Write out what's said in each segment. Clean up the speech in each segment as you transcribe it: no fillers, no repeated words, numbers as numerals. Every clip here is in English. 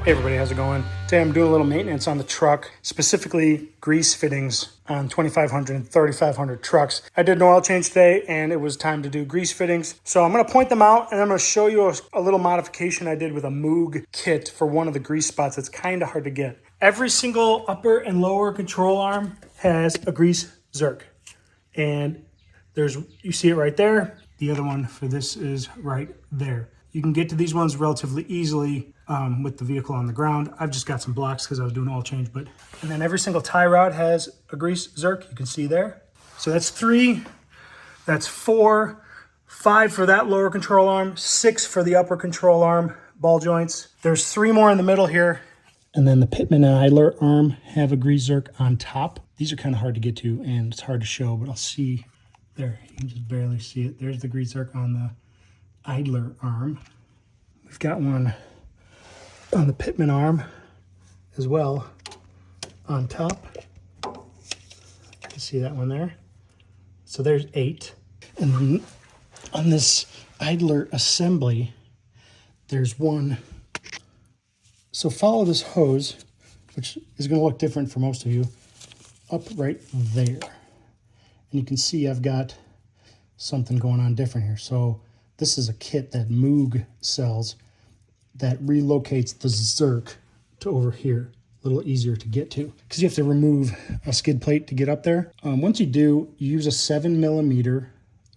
Hey everybody, how's it going? Today I'm doing a little maintenance on the truck, specifically grease fittings on 2500 and 3500 trucks. I did an oil change today and it was time to do grease fittings. So I'm gonna point them out and I'm gonna show you a little modification I did with a Moog kit for one of the grease spots. It's kind of hard to get. Every single upper and lower control arm has a grease Zerk. And you see it right there. The other one for this is right there. You can get to these ones relatively easily with the vehicle on the ground. I've just got some blocks because I was doing oil change, and then every single tie rod has a grease Zerk, you can see there. So that's 3, that's 4, 5 for that lower control arm, 6 for the upper control arm ball joints. There's 3 more in the middle here. And then the Pitman arm have a grease Zerk on top. These are kind of hard to get to and it's hard to show, but I'll see there. You can just barely see it. There's the grease Zerk on the idler arm. We've got one on the Pitman arm as well on top. You can see that one there. So there's 8. And then on this idler assembly, there's 1. So follow this hose, which is going to look different for most of you, up right there. And you can see I've got something going on different here. So this is a kit that Moog sells that relocates the Zerk to over here. A little easier to get to because you have to remove a skid plate to get up there. Once you do, you use a 7mm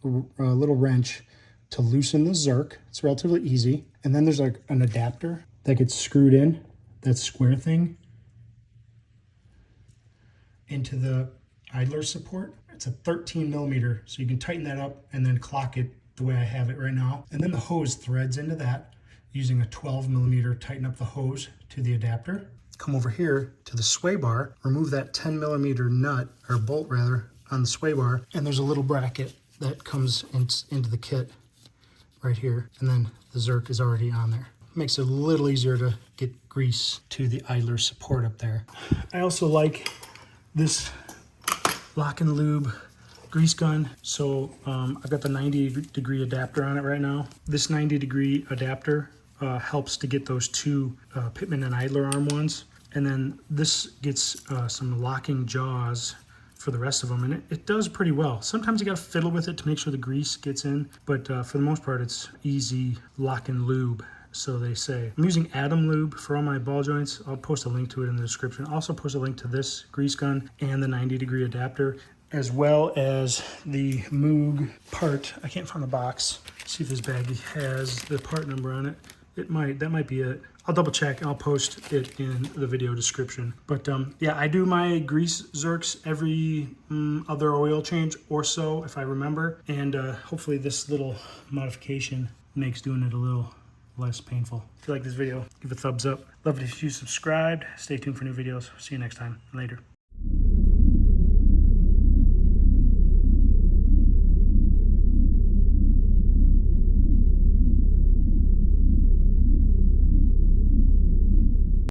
little wrench to loosen the Zerk. It's relatively easy. And then there's like an adapter that gets screwed in, that square thing, into the idler support. It's a 13mm, so you can tighten that up and then clock it the way I have it right now. And then the hose threads into that using a 12mm, tighten up the hose to the adapter. Come over here to the sway bar, remove that 10mm nut, or bolt rather, on the sway bar, and there's a little bracket that comes into the kit right here. And then the Zerk is already on there. Makes it a little easier to get grease to the idler support up there. I also like this lock and lube grease gun. So I've got the 90-degree adapter on it right now. This 90-degree adapter helps to get those 2 Pitman and idler arm ones. And then this gets some locking jaws for the rest of them, and it does pretty well. Sometimes you gotta fiddle with it to make sure the grease gets in, but for the most part, it's easy lock and lube, so they say. I'm using Adam Lube for all my ball joints. I'll post a link to it in the description. I'll also post a link to this grease gun and the 90-degree adapter, as well as the Moog part. I can't find the box. See if this baggie has the part number on it. That might be it. I'll double check. I'll post it in the video description. But yeah, I do my grease Zerks every other oil change or so, if I remember. And hopefully this little modification makes doing it a little less painful. If you like this video, give it a thumbs up. Love it if you subscribed. Stay tuned for new videos. See you next time. Later.